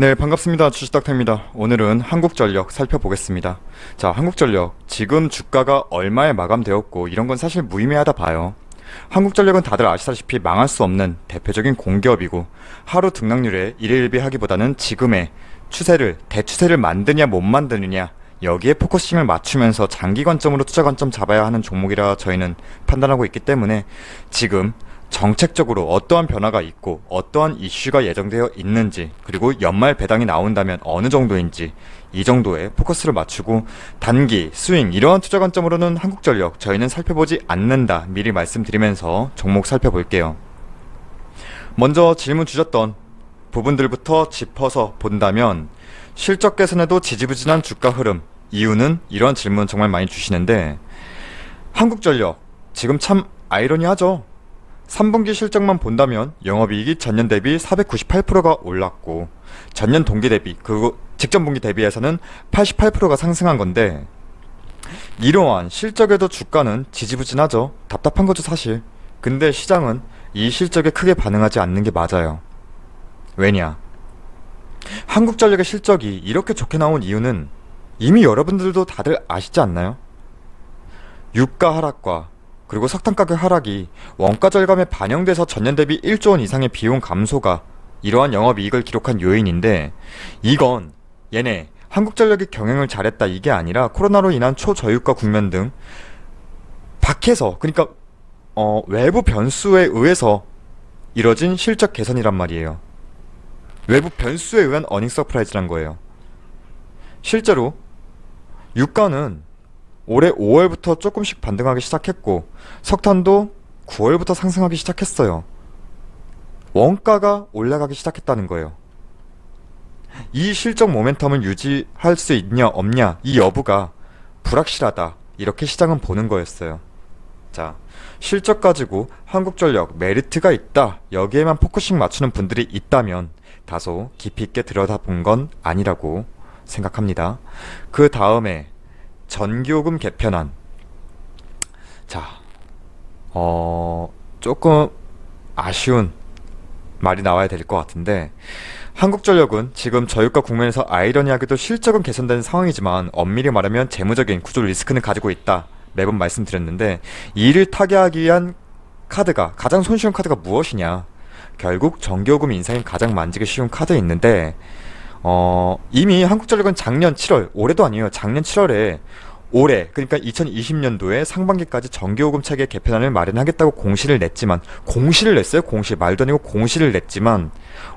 네, 반갑습니다. 주식닥터입니다. 오늘은 한국전력 살펴보겠습니다. 자, 한국전력 지금 주가가 얼마에 마감되었고 이런 건 사실 무의미하다 봐요. 한국전력은 다들 아시다시피 망할 수 없는 대표적인 공기업이고 하루 등락률에 일희일비하기보다는 지금의 대추세를 만드냐 못 만드느냐 여기에 포커싱을 맞추면서 장기 관점으로 투자 관점 잡아야 하는 종목이라 저희는 판단하고 있기 때문에 지금 정책적으로 어떠한 변화가 있고 어떠한 이슈가 예정되어 있는지, 그리고 연말 배당이 나온다면 어느 정도인지 이 정도에 포커스를 맞추고 단기, 스윙 이러한 투자 관점으로는 한국전력 저희는 살펴보지 않는다 미리 말씀드리면서 종목 살펴볼게요. 먼저 질문 주셨던 부분들부터 짚어서 본다면 실적 개선에도 지지부진한 주가 흐름, 이유는 이런 질문 정말 많이 주시는데 한국전력 지금 참 아이러니하죠. 3분기 실적만 본다면 영업이익이 전년 대비 498%가 올랐고 전년 동기 대비, 그리고 직전 분기 대비해서는 88%가 상승한 건데 이러한 실적에도 주가는 지지부진하죠. 답답한 거죠 사실. 근데 시장은 이 실적에 크게 반응하지 않는 게 맞아요. 왜냐? 한국전력의 실적이 이렇게 좋게 나온 이유는 이미 여러분들도 다들 아시지 않나요? 유가 하락과 그리고 석탄 가격 하락이 원가 절감에 반영돼서 전년 대비 1조 원 이상의 비용 감소가 이러한 영업이익을 기록한 요인인데, 이건 얘네 한국전력이 경영을 잘했다 이게 아니라 코로나로 인한 초저유가 국면 등 밖에서, 그러니까 외부 변수에 의해서 이뤄진 실적 개선이란 말이에요. 외부 변수에 의한 어닝 서프라이즈란 거예요. 실제로 유가는 올해 5월부터 조금씩 반등하기 시작했고 석탄도 9월부터 상승하기 시작했어요. 원가가 올라가기 시작했다는 거예요. 이 실적 모멘텀을 유지할 수 있냐 없냐 이 여부가 불확실하다 이렇게 시장은 보는 거였어요. 자, 실적 가지고 한국전력 메리트가 있다 여기에만 포커싱 맞추는 분들이 있다면 다소 깊이 있게 들여다본 건 아니라고 생각합니다. 그 다음에 전기요금 개편안. 자, 조금 아쉬운 말이 나와야 될 것 같은데 한국전력은 지금 저유가 국면에서 아이러니하게도 실적은 개선된 상황이지만 엄밀히 말하면 재무적인 구조 리스크는 가지고 있다 매번 말씀드렸는데, 이를 타개하기 위한 카드가, 가장 손쉬운 카드가 무엇이냐, 결국 전기요금 인상이 가장 만지기 쉬운 카드에 있는데 이미 한국전력은 작년 7월, 올해도 아니에요. 작년 7월에 올해, 그러니까 2020년도에 상반기까지 전기요금 체계 개편안을 마련하겠다고 공시를 냈지만, 공시를 냈어요. 공시, 말도 아니고 공시를 냈지만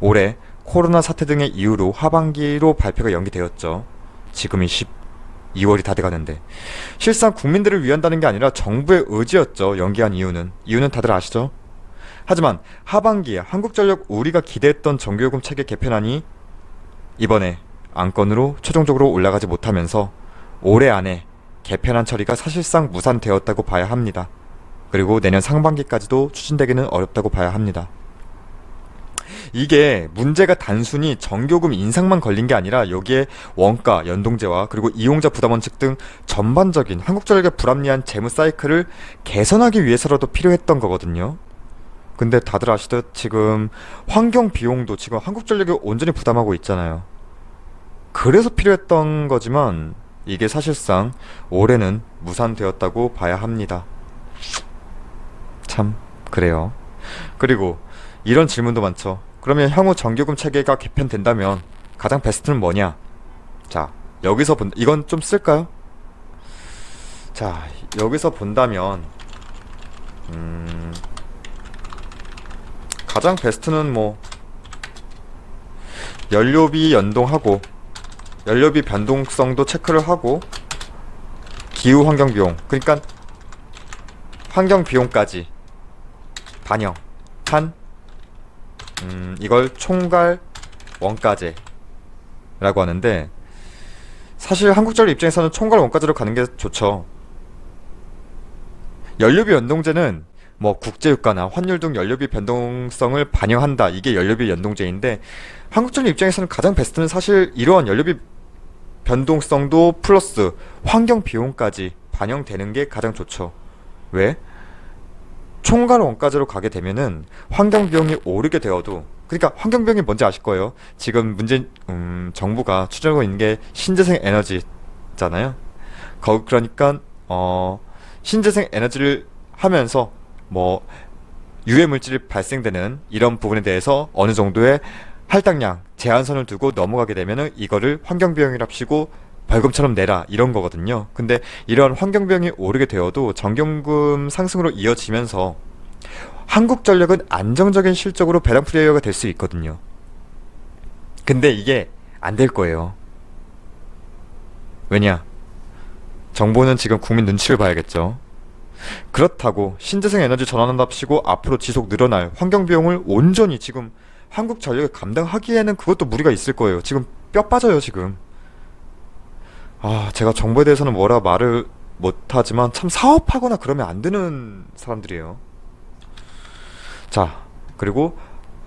올해 코로나 사태 등의 이유로 하반기로 발표가 연기되었죠. 지금이 12월이 다 돼가는데 실상 국민들을 위한다는 게 아니라 정부의 의지였죠. 연기한 이유는 다들 아시죠? 하지만 하반기에 한국전력 우리가 기대했던 전기요금 체계 개편안이 이번에 안건으로 최종적으로 올라가지 못하면서 올해 안에 개편안 처리가 사실상 무산되었다고 봐야 합니다. 그리고 내년 상반기까지도 추진되기는 어렵다고 봐야 합니다. 이게 문제가 단순히 전기요금 인상만 걸린 게 아니라 여기에 원가, 연동제와 그리고 이용자 부담 원칙 등 전반적인 한국전력의 불합리한 재무 사이클을 개선하기 위해서라도 필요했던 거거든요. 근데 다들 아시듯 지금 환경 비용도 지금 한국전력이 온전히 부담하고 있잖아요. 그래서 필요했던 거지만 이게 사실상 올해는 무산되었다고 봐야 합니다. 참 그래요. 그리고 이런 질문도 많죠. 그러면 향후 전기요금 체계가 개편된다면 가장 베스트는 뭐냐? 자, 여기서 이건 좀 쓸까요? 자, 여기서 본다면 가장 베스트는 뭐 연료비 연동하고 연료비 변동성도 체크를 하고 기후 환경 비용, 그러니까 환경 비용까지 반영한 이걸 총괄 원가제라고 하는데, 사실 한국전력 입장에서는 총괄 원가제로 가는 게 좋죠. 연료비 연동제는 뭐 국제유가나 환율 등 연료비 변동성을 반영한다 이게 연료비 연동제인데, 한국전력 입장에서는 가장 베스트는 사실 이러한 연료비 변동성도 플러스 환경 비용까지 반영되는 게 가장 좋죠. 왜? 총괄 원가제로 가게 되면은 환경 비용이 오르게 되어도 그러니까 환경병이 뭔지 아실 거예요. 지금 정부가 추진하고 있는 게 신재생 에너지잖아요. 그러니까 신재생 에너지를 하면서 뭐 유해 물질이 발생되는 이런 부분에 대해서 어느 정도의 할당량 제한선을 두고 넘어가게 되면은 이거를 환경비용이랍시고 벌금처럼 내라 이런 거거든요. 근데 이런 환경비용이 오르게 되어도 전기요금 상승으로 이어지면서 한국전력은 안정적인 실적으로 배당 플레이어가 될 수 있거든요. 근데 이게 안 될 거예요. 왜냐? 정부는 지금 국민 눈치를 봐야겠죠. 그렇다고 신재생 에너지 전환한답시고 앞으로 지속 늘어날 환경비용을 온전히 지금 한국전력이 감당하기에는 그것도 무리가 있을 거예요. 지금 뼈 빠져요, 지금. 제가 정부에 대해서는 뭐라 말을 못하지만 참 사업하거나 그러면 안 되는 사람들이에요. 자, 그리고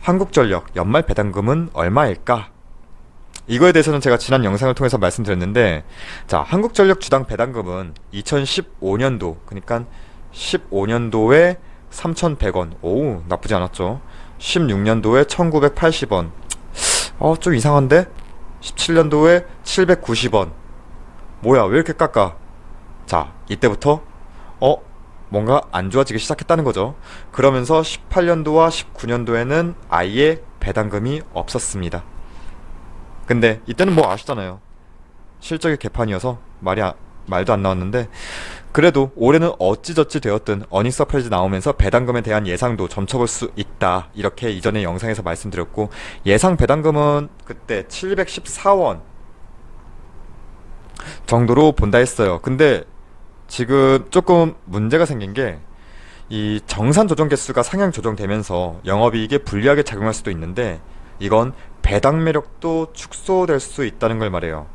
한국전력 연말 배당금은 얼마일까? 이거에 대해서는 제가 지난 영상을 통해서 말씀드렸는데, 자, 한국전력 주당 배당금은 2015년도, 그러니까 15년도에 3,100원. 오, 나쁘지 않았죠. 16년도에 1,980원. 좀 이상한데? 17년도에 790원. 뭐야, 왜 이렇게 깎아? 자, 이때부터 뭔가 안 좋아지기 시작했다는 거죠. 그러면서 18년도와 19년도에는 아예 배당금이 없었습니다. 근데 이때는 뭐 아시잖아요. 실적이 개판이어서 말도 안 나왔는데, 그래도 올해는 어찌저찌 되었든 어닝 서프라이즈 나오면서 배당금에 대한 예상도 점쳐볼 수 있다, 이렇게 이전에 영상에서 말씀드렸고, 예상 배당금은 그때 714원 정도로 본다 했어요. 근데 지금 조금 문제가 생긴 게, 이 정산 조정 개수가 상향 조정되면서 영업이익에 불리하게 작용할 수도 있는데, 이건 배당 매력도 축소될 수 있다는 걸 말해요.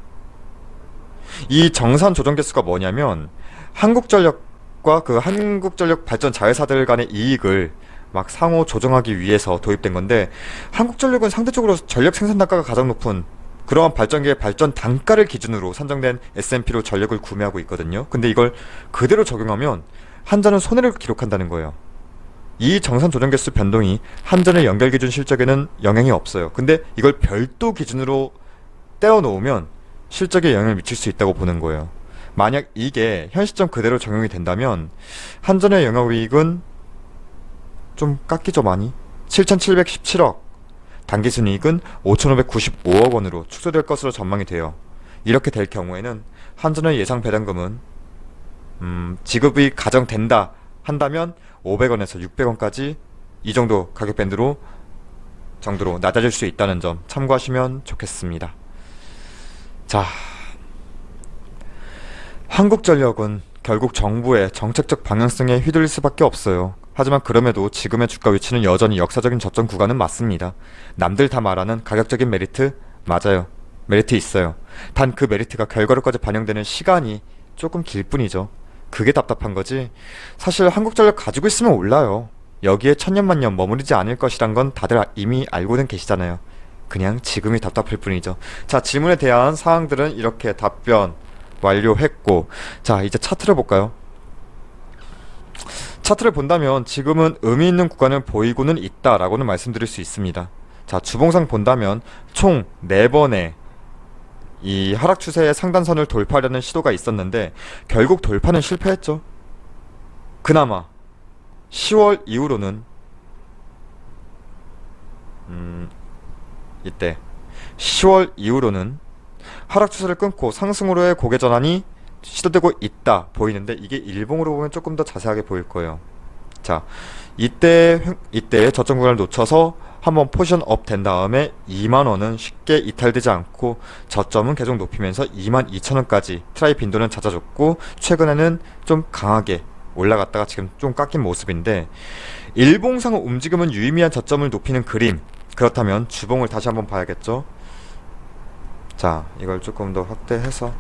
이 정산 조정 개수가 뭐냐면, 한국전력과 그 한국전력 발전 자회사들 간의 이익을 막 상호 조정하기 위해서 도입된 건데, 한국전력은 상대적으로 전력 생산 단가가 가장 높은 그러한 발전기의 발전 단가를 기준으로 산정된 S&P로 전력을 구매하고 있거든요. 근데 이걸 그대로 적용하면 한전은 손해를 기록한다는 거예요. 이 정산 조정 개수 변동이 한전의 연결 기준 실적에는 영향이 없어요. 근데 이걸 별도 기준으로 떼어 놓으면 실적에 영향을 미칠 수 있다고 보는 거예요. 만약 이게 현 시점 그대로 적용이 된다면 한전의 영업이익은 좀 깎이죠, 많이. 7,717억, 당기순이익은 5,595억 원으로 축소될 것으로 전망이 돼요. 이렇게 될 경우에는 한전의 예상 배당금은 지급이 가정된다 한다면 500원에서 600원까지 이 정도 가격 밴드로 정도로 낮아질 수 있다는 점 참고하시면 좋겠습니다. 자, 한국전력은 결국 정부의 정책적 방향성에 휘둘릴 수밖에 없어요. 하지만 그럼에도 지금의 주가 위치는 여전히 역사적인 저점 구간은 맞습니다. 남들 다 말하는 가격적인 메리트, 맞아요. 메리트 있어요. 단 그 메리트가 결과로까지 반영되는 시간이 조금 길 뿐이죠. 그게 답답한 거지. 사실 한국전력 가지고 있으면 올라요. 여기에 천년만년 머무르지 않을 것이란 건 다들 이미 알고는 계시잖아요. 그냥 지금이 답답할 뿐이죠. 자, 질문에 대한 사항들은 이렇게 답변 완료했고, 자, 이제 차트를 볼까요? 차트를 본다면 지금은 의미 있는 구간을 보이고는 있다라고는 말씀드릴 수 있습니다. 자, 주봉상 본다면 총 4번의 이 하락 추세의 상단선을 돌파하려는 시도가 있었는데 결국 돌파는 실패했죠. 그나마 10월 이후로는 이때 10월 이후로는 하락 추세를 끊고 상승으로의 고개 전환이 시도되고 있다 보이는데, 이게 일봉으로 보면 조금 더 자세하게 보일 거예요. 자, 이때 저점 구간을 놓쳐서 한번 포지션 업 된 다음에 2만원은 쉽게 이탈되지 않고 저점은 계속 높이면서 22,000원까지 트라이 빈도는 잦아졌고, 최근에는 좀 강하게 올라갔다가 지금 좀 깎인 모습인데, 일봉상 움직임은 유의미한 저점을 높이는 그림. 그렇다면 주봉을 다시 한번 봐야겠죠. 자, 이걸 조금 더 확대해서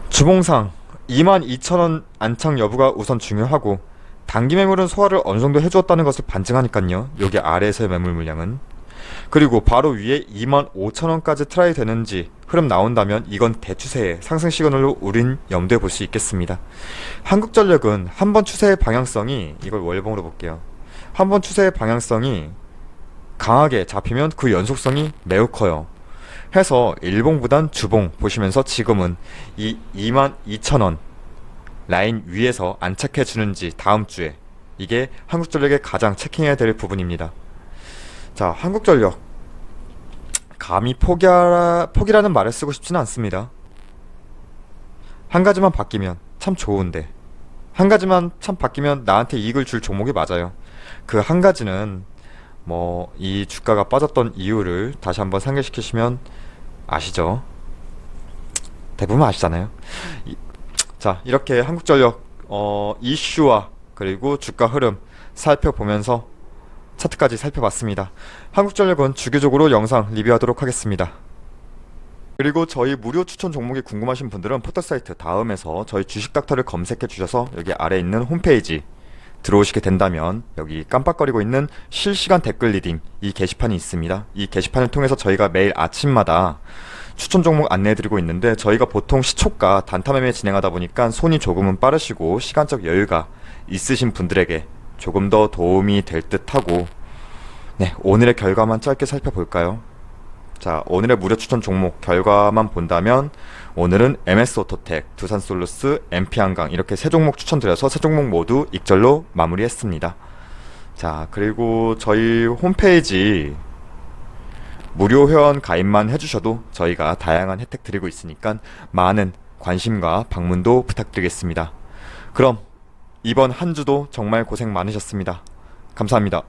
주봉상 22,000원 안착 여부가 우선 중요하고, 단기 매물은 소화를 어느 정도 해주었다는 것을 반증하니까요. 여기 아래에서의 매물 물량은 그리고 바로 위에 25,000원까지 트라이 되는지 흐름 나온다면 이건 대추세의 상승 시그널로 우린 염두에 볼 수 있겠습니다. 한국전력은 한번 추세의 방향성이, 이걸 월봉으로 볼게요. 한번 추세의 방향성이 강하게 잡히면 그 연속성이 매우 커요. 해서 일봉보단 주봉 보시면서 지금은 이 22,000원 라인 위에서 안착해 주는지 다음 주에, 이게 한국전력의 가장 체킹해야 될 부분입니다. 자, 한국전력 감히 포기라는 말을 쓰고 싶지는 않습니다. 한 가지만 바뀌면 참 좋은데, 한 가지만 참 바뀌면 나한테 이익을 줄 종목이 맞아요. 그 한 가지는 뭐 이 주가가 빠졌던 이유를 다시 한번 상기시키시면 아시죠? 대부분 아시잖아요. 자, 이렇게 한국전력 이슈와 그리고 주가 흐름 살펴보면서 차트까지 살펴봤습니다. 한국전력은 주기적으로 영상 리뷰하도록 하겠습니다. 그리고 저희 무료 추천 종목이 궁금하신 분들은 포털사이트 다음에서 저희 주식닥터를 검색해 주셔서 여기 아래 있는 홈페이지 들어오시게 된다면 여기 깜빡거리고 있는 실시간 댓글 리딩 이 게시판이 있습니다. 이 게시판을 통해서 저희가 매일 아침마다 추천 종목 안내해드리고 있는데, 저희가 보통 시초가 단타 매매 진행하다 보니까 손이 조금은 빠르시고 시간적 여유가 있으신 분들에게 조금 더 도움이 될 듯하고, 네, 오늘의 결과만 짧게 살펴볼까요? 자, 오늘의 무료 추천 종목 결과만 본다면 오늘은 MS오토텍, 두산솔루스, MP한강 이렇게 세 종목 추천드려서 세 종목 모두 익절로 마무리했습니다. 자, 그리고 저희 홈페이지 무료 회원 가입만 해주셔도 저희가 다양한 혜택 드리고 있으니까 많은 관심과 방문도 부탁드리겠습니다. 그럼 이번 한 주도 정말 고생 많으셨습니다. 감사합니다.